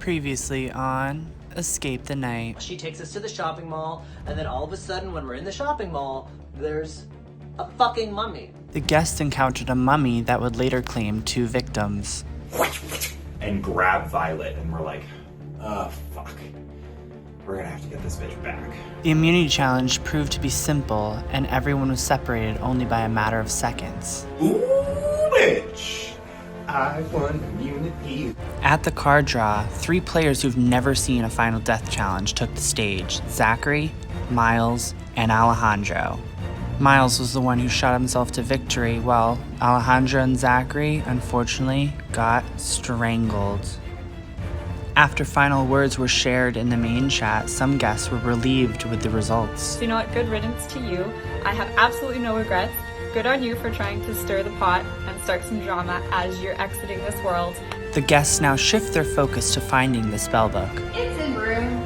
Previously on Escape the Night. She takes us to the shopping mall, and then all of a sudden when we're in the shopping mall, there's a fucking mummy. The guests encountered a mummy that would later claim 2 victims. And grab Violet, and we're like, oh, fuck. We're gonna have to get this bitch back. The immunity challenge proved to be simple, and everyone was separated only by a matter of seconds. Ooh, bitch! I won immunity. At the card draw, 3 players who've never seen a Final Death challenge took the stage: Zachary, Miles, and Alejandro. Miles was the one who shot himself to victory, while Alejandro and Zachary, unfortunately, got strangled. After final words were shared in the main chat, some guests were relieved with the results. So you know what, good riddance to you. I have absolutely no regrets. Good on you for trying to stir the pot and start some drama as you're exiting this world. The guests now shift their focus to finding the spellbook. It's in room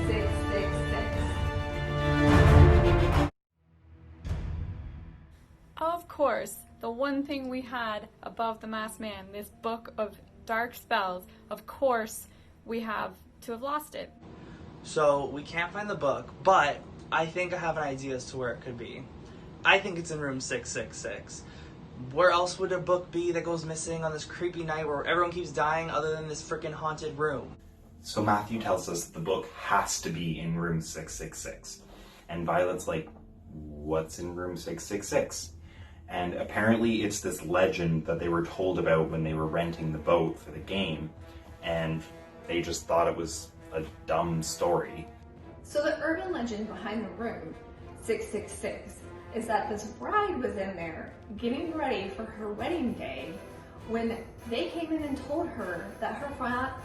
666. Of course, the one thing we had above the masked man, this book of dark spells, of course we have to have lost it. So we can't find the book, but I think I have an idea as to where it could be. I think it's in room 666. Where else would a book be that goes missing on this creepy night where everyone keeps dying other than this freaking haunted room? So Matthew tells us that the book has to be in room 666. And Violet's like, what's in room 666? And apparently it's this legend that they were told about when they were renting the boat for the game. And they just thought it was a dumb story. So the urban legend behind the room 666 is that this bride was in there getting ready for her wedding day when they came in and told her that her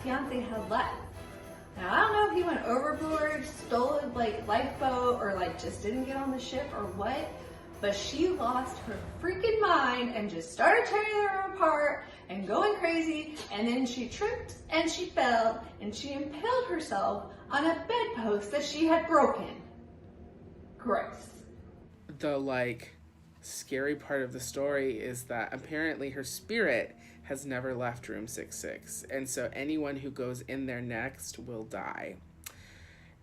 fiance had left. Now I don't know if he went overboard, stole a lifeboat, or just didn't get on the ship or what, but she lost her freaking mind and just started tearing the room apart and going crazy, and then she tripped and she fell and she impaled herself on a bedpost that she had broken. Gross. The scary part of the story is that apparently her spirit has never left room 66, and so anyone who goes in there next will die.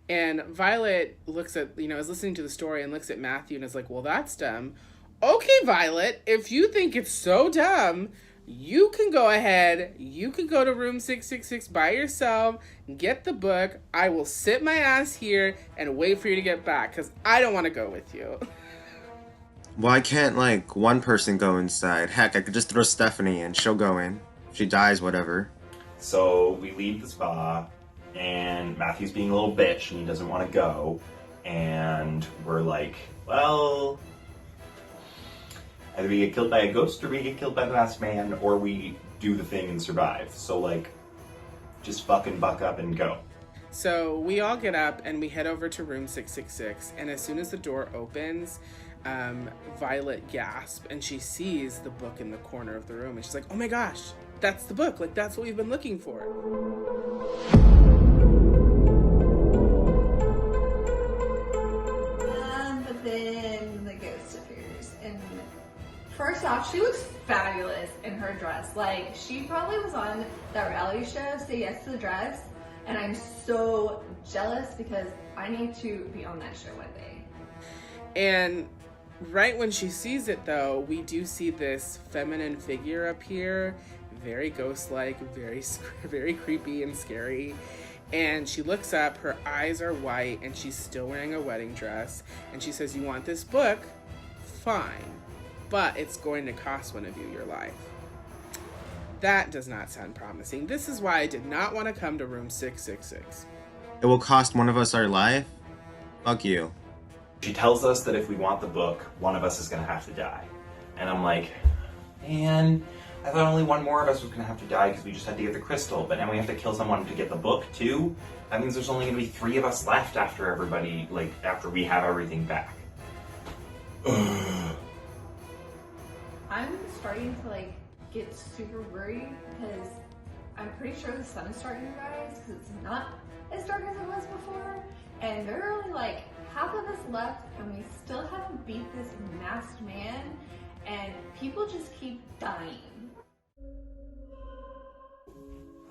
And Violet looks at, is listening to the story and looks at Matthew and is like, well, that's dumb. Okay, Violet, if you think it's so dumb, you can go ahead, you can go to room 666 by yourself, get the book. I will sit my ass here and wait for you to get back, because I don't want to go with you. Why can't, one person go inside? Heck, I could just throw Stephanie in. She'll go in. If she dies, whatever. So we leave the spa, and Matthew's being a little bitch, and he doesn't want to go. And we're like, well, either we get killed by a ghost, or we get killed by the masked man, or we do the thing and survive. So, just fucking buck up and go. So we all get up and we head over to room 666, and as soon as the door opens, Violet gasps and she sees the book in the corner of the room, and she's like, oh my gosh, that's the book, that's what we've been looking for. But then the ghost appears, and first off, she looks fabulous in her dress. She probably was on that reality show, Say Yes to the Dress, and I'm so jealous because I need to be on that show one day. And right when she sees it, though, we do see this feminine figure appear, very ghost-like, very creepy and scary. And she looks up, her eyes are white, and she's still wearing a wedding dress. And she says, you want this book? Fine. But it's going to cost one of you your life. That does not sound promising. This is why I did not want to come to room 666. It will cost one of us our life? Fuck you. She tells us that if we want the book, one of us is going to have to die. And I'm like, man, I thought only one more of us was going to have to die because we just had to get the crystal, but now we have to kill someone to get the book too? That means there's only going to be 3 of us left after everybody, after we have everything back. I'm starting to get super worried because I'm pretty sure the sun is starting to rise because it's not as dark as it was before, and there are only half of us left, and we still haven't beat this masked man, and people just keep dying.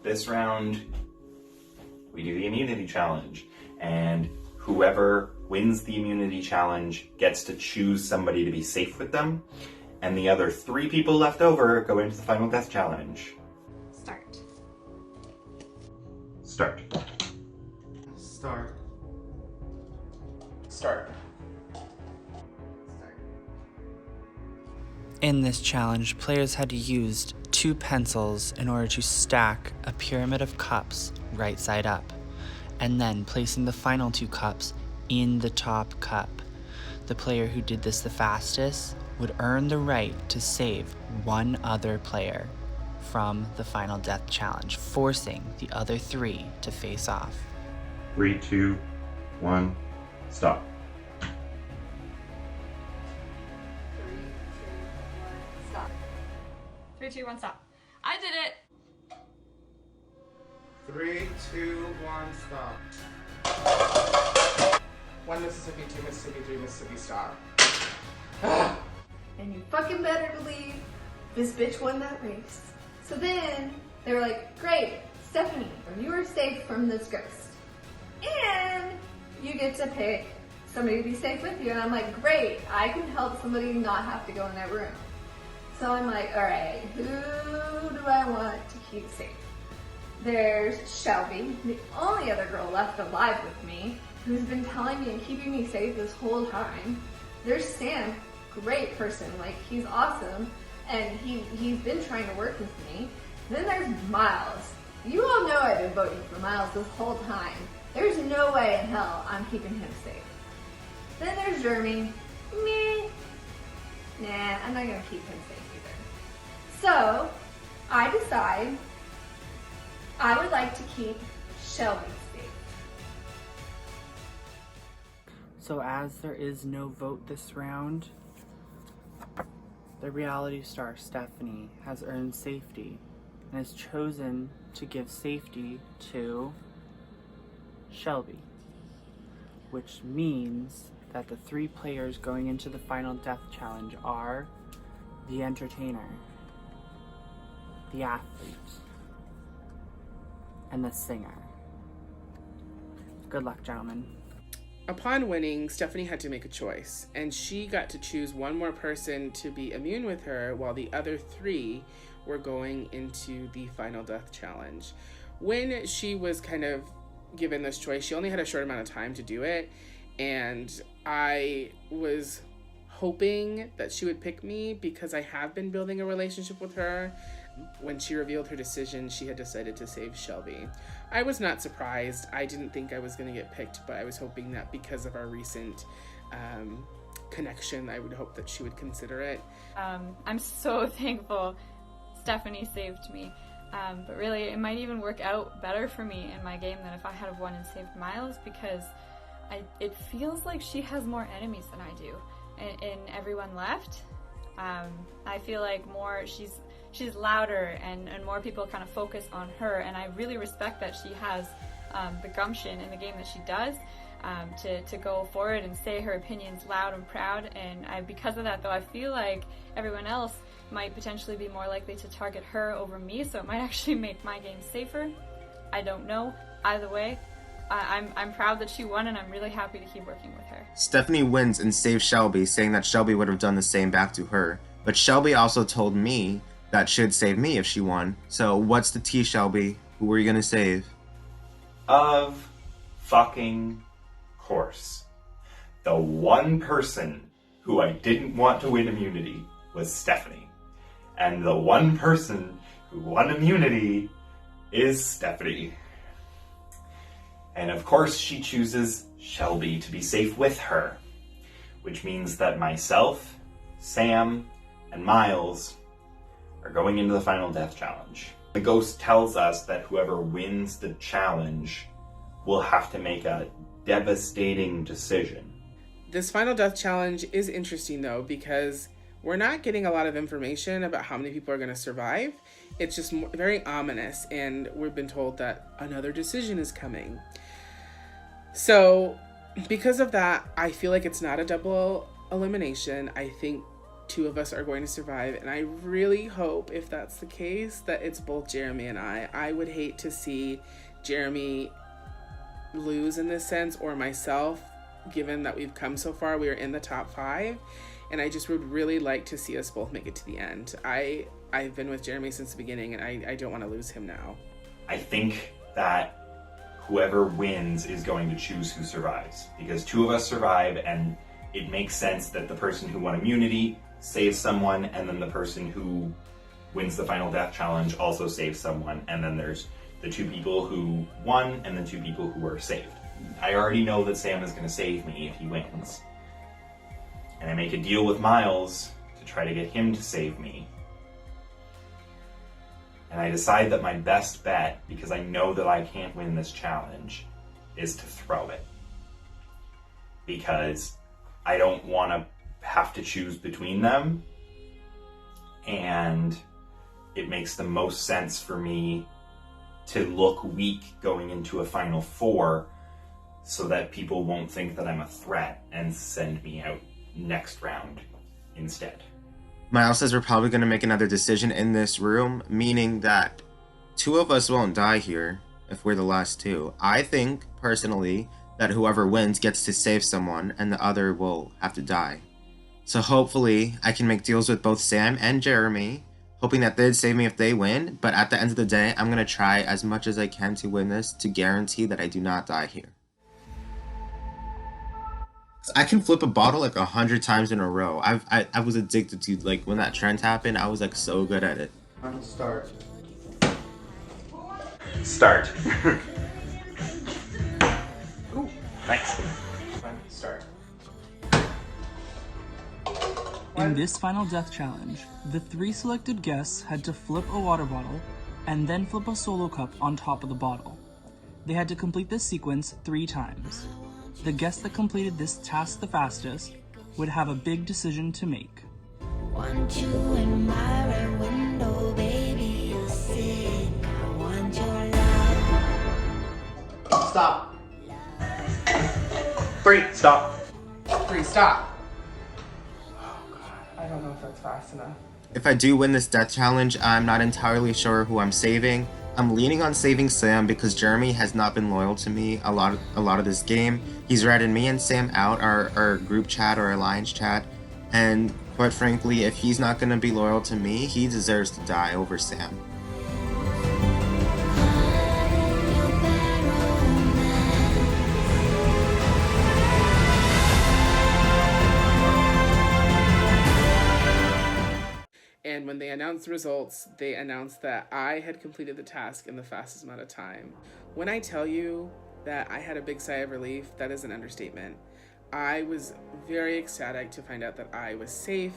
This round, we do the immunity challenge. And whoever wins the immunity challenge gets to choose somebody to be safe with them. And the other 3 people left over go into the final death challenge. Start. Start. Start. Start. In this challenge, players had to use 2 pencils in order to stack a pyramid of cups right side up, and then placing the final 2 cups in the top cup. The player who did this the fastest would earn the right to save one other player from the final death challenge, forcing the other 3 to face off. 3, 2, 1, stop. 3, 2, 1, stop. I did it! 3, 2, 1, stop. 1 Mississippi, 2 Mississippi, 3 Mississippi, stop. And you fucking better believe this bitch won that race. So then they were like, great, Stephanie, you are safe from this ghost. And you get to pick somebody to be safe with you. And I'm like, great, I can help somebody not have to go in that room. So I'm like, all right, who do I want to keep safe? There's Shelby, the only other girl left alive with me, who's been telling me and keeping me safe this whole time. There's Sam, great person, like he's awesome, and he's been trying to work with me. Then there's Miles. You all know I've been voting for Miles this whole time. There's no way in hell I'm keeping him safe. Then there's Jeremy. Meh. Nah, I'm not gonna keep him safe either. So, I decide I would like to keep Shelby safe. So as there is no vote this round, the reality star Stephanie has earned safety and has chosen to give safety to Shelby, which means that the 3 players going into the final death challenge are the entertainer, the athlete, and the singer. Good luck, gentlemen. Upon winning, Stephanie had to make a choice, and she got to choose one more person to be immune with her while the other 3 were going into the final death challenge. When she was kind of given this choice, she only had a short amount of time to do it, and I was hoping that she would pick me because I have been building a relationship with her. When she revealed her decision, she had decided to save Shelby. I was not surprised. I didn't think I was going to get picked, but I was hoping that because of our recent connection, I would hope that she would consider it. I'm so thankful Stephanie saved me. But really, it might even work out better for me in my game than if I had won and saved Miles, because it feels like she has more enemies than I do. In everyone left, I feel like she's louder and more people kind of focus on her, and I really respect that she has the gumption in the game that she does to go forward and say her opinions loud and proud. And because of that, though, I feel like everyone else might potentially be more likely to target her over me, so it might actually make my game safer. I don't know. Either way, I'm proud that she won, and I'm really happy to keep working with her. Stephanie wins and saves Shelby, saying that Shelby would have done the same back to her. But Shelby also told me that she'd save me if she won. So what's the tea, Shelby? Who were you gonna save? Of fucking course. The one person who I didn't want to win immunity was Stephanie. And the one person who won immunity is Stephanie. And of course she chooses Shelby to be safe with her, which means that myself, Sam, and Miles are going into the final death challenge. The ghost tells us that whoever wins the challenge will have to make a devastating decision. This final death challenge is interesting, though, because we're not getting a lot of information about how many people are going to survive. It's just very ominous, and we've been told that another decision is coming. So, because of that, I feel like it's not a double elimination. I think 2 of us are going to survive, and I really hope, if that's the case, that it's both Jeremy and I. I would hate to see Jeremy lose in this sense, or myself, given that we've come so far. We are in the top 5, and I just would really like to see us both make it to the end. I've been with Jeremy since the beginning, and I don't want to lose him now. I think that whoever wins is going to choose who survives, because 2 of us survive, and it makes sense that the person who won immunity saves someone, and then the person who wins the final death challenge also saves someone, and then there's the 2 people who won and the 2 people who were saved. I already know that Sam is going to save me if he wins, and I make a deal with Miles to try to get him to save me. And I decide that my best bet, because I know that I can't win this challenge, is to throw it. Because I don't want to have to choose between them. And it makes the most sense for me to look weak going into a final 4 so that people won't think that I'm a threat and send me out next round instead. Miles says we're probably going to make another decision in this room, meaning that 2 of us won't die here if we're the last 2. I think, personally, that whoever wins gets to save someone and the other will have to die. So hopefully I can make deals with both Sam and Jeremy, hoping that they'd save me if they win, but at the end of the day, I'm going to try as much as I can to win this to guarantee that I do not die here. I can flip a bottle like 100 times in a row. I was addicted to, like, when that trend happened, I was like so good at it. Start. Start. Ooh. Thanks. Start. In this final death challenge, the 3 selected guests had to flip a water bottle and then flip a solo cup on top of the bottle. They had to complete this sequence 3 times. The guest that completed this task the fastest would have a big decision to make. Want you in my red window, baby, you're sick. I want your love. Stop. 3, stop. 3, stop. Oh god, I don't know if that's fast enough. If I do win this death challenge, I'm not entirely sure who I'm saving. I'm leaning on saving Sam because Jeremy has not been loyal to me a lot of this game. He's ratted me and Sam out, our group chat or alliance chat, and quite frankly, if he's not going to be loyal to me, he deserves to die over Sam. And when they announced the results, they announced that I had completed the task in the fastest amount of time. When I tell you that I had a big sigh of relief, that is an understatement. I was very ecstatic to find out that I was safe.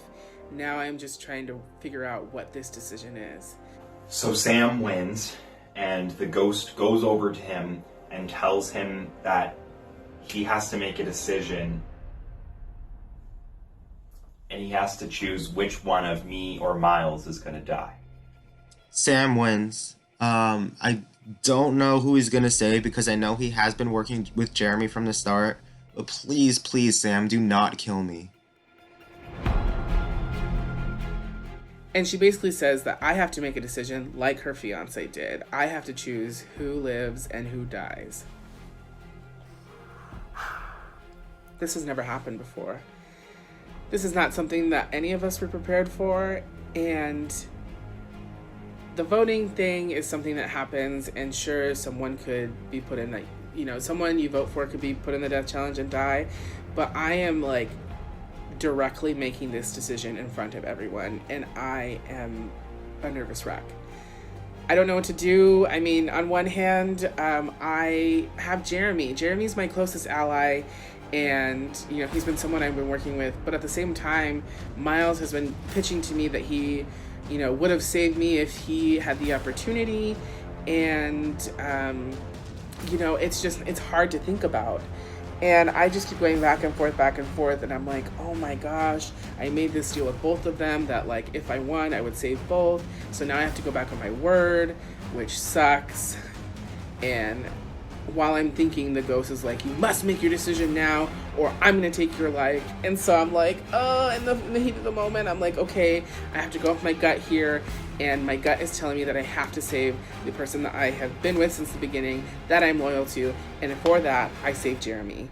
Now I'm just trying to figure out what this decision is. So Sam wins, and the ghost goes over to him and tells him that he has to make a decision, and he has to choose which one of me or Miles is going to die. Sam wins. I don't know who he's going to save because I know he has been working with Jeremy from the start. But please, please, Sam, do not kill me. And she basically says that I have to make a decision like her fiance did. I have to choose who lives and who dies. This has never happened before. This is not something that any of us were prepared for, and the voting thing is something that happens, and sure, someone could be put in that, someone you vote for could be put in the death challenge and die, but I am like directly making this decision in front of everyone, and I am a nervous wreck. I don't know what to do. I mean, on one hand, I have Jeremy. Jeremy's my closest ally, and he's been someone I've been working with, but at the same time, Miles has been pitching to me that he would have saved me if he had the opportunity, and it's hard to think about, and I just keep going back and forth, and I'm like, oh my gosh, I made this deal with both of them that like if I won I would save both, so now I have to go back on my word, which sucks. And while I'm thinking, the ghost is like, you must make your decision now or I'm gonna take your life. And so I'm like, in the heat of the moment, I'm like, okay, I have to go off my gut here. and my gut is telling me that I have to save the person that I have been with since the beginning, that I'm loyal to, and for that, I save Jeremy.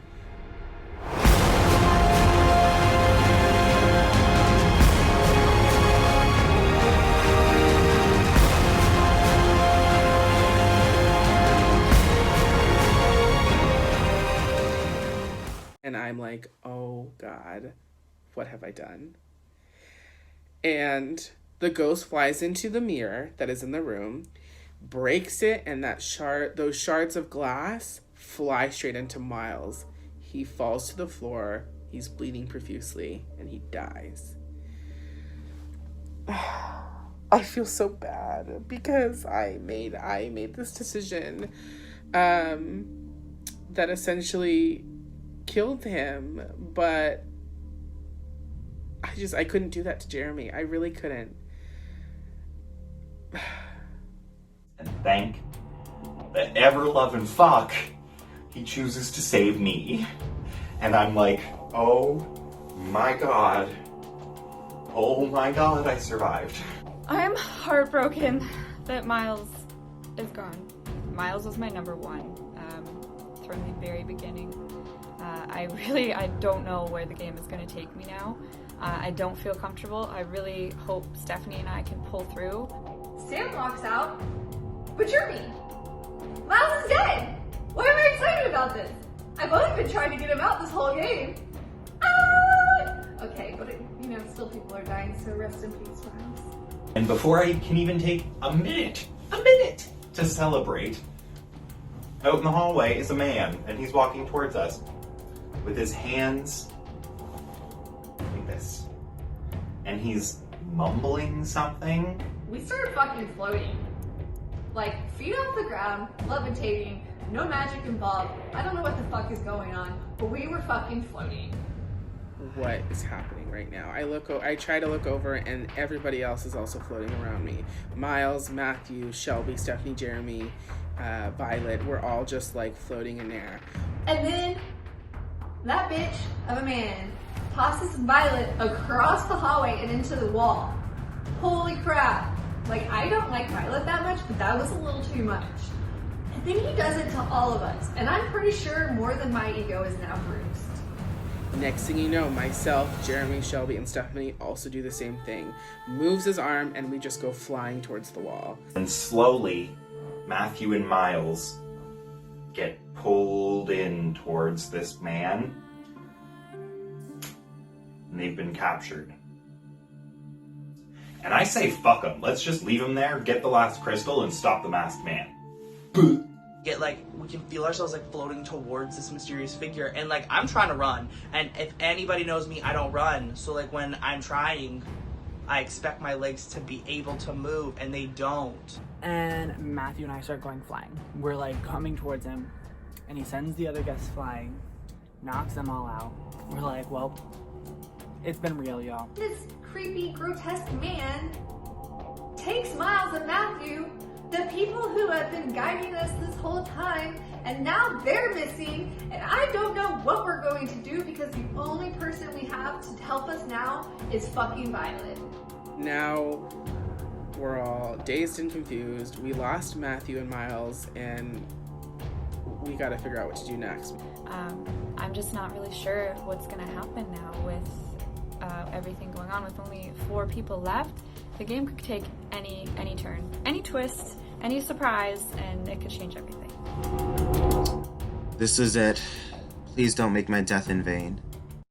And I'm like, oh God, what have I done? And the ghost flies into the mirror that is in the room, breaks it, and those shards of glass fly straight into Miles. He falls to the floor, he's bleeding profusely, and he dies. I feel so bad because I made this decision that essentially killed him, but I couldn't do that to Jeremy. I really couldn't. And thank the ever-loving fuck he chooses to save me. And I'm like, oh my god. Oh my god, I survived. I am heartbroken that Miles is gone. Miles was my number one from the very beginning. I don't know where the game is going to take me now. I don't feel comfortable. I really hope Stephanie and I can pull through. Sam walks out, but Jeremy, Miles is dead. Why am I excited about this? I've only been trying to get him out this whole game. Ah! Okay, but still people are dying, so rest in peace, Miles. And before I can even take a minute to celebrate, out in the hallway is a man, and he's walking towards us with his hands like this. And he's mumbling something. We started fucking floating. Like, feet off the ground, levitating, no magic involved. I don't know what the fuck is going on, but we were fucking floating. What is happening right now? I try to look over, and everybody else is also floating around me. Miles, Matthew, Shelby, Stephanie, Jeremy, Violet, we're all just like floating in air. And then that bitch of a man tosses Violet across the hallway and into the wall. Holy crap. Like, I don't like Violet that much, but that was a little too much. I think he does it to all of us, and I'm pretty sure more than my ego is now bruised. Next thing you know, myself, Jeremy, Shelby, and Stephanie also do the same thing. Moves his arm, and we just go flying towards the wall. And slowly, Matthew and Miles get pulled in towards this man. And they've been captured. And I say fuck them. Let's just leave him there, get the last crystal, and stop the masked man. We can feel ourselves floating towards this mysterious figure, and I'm trying to run, and if anybody knows me, I don't run. So when I'm trying, I expect my legs to be able to move, and they don't. And Matthew and I start going flying. We're coming towards him, and he sends the other guests flying, knocks them all out. We're like, well, it's been real, y'all. This creepy, grotesque man takes Miles and Matthew, the people who have been guiding us this whole time, and now they're missing, and I don't know what we're going to do because the only person we have to help us now is fucking Violet. Now, we're all dazed and confused. We lost Matthew and Miles, and we gotta figure out what to do next. I'm just not really sure what's going to happen now with everything going on. With only 4 people left, the game could take any turn, any twist, any surprise, and it could change everything. This is it. Please don't make my death in vain.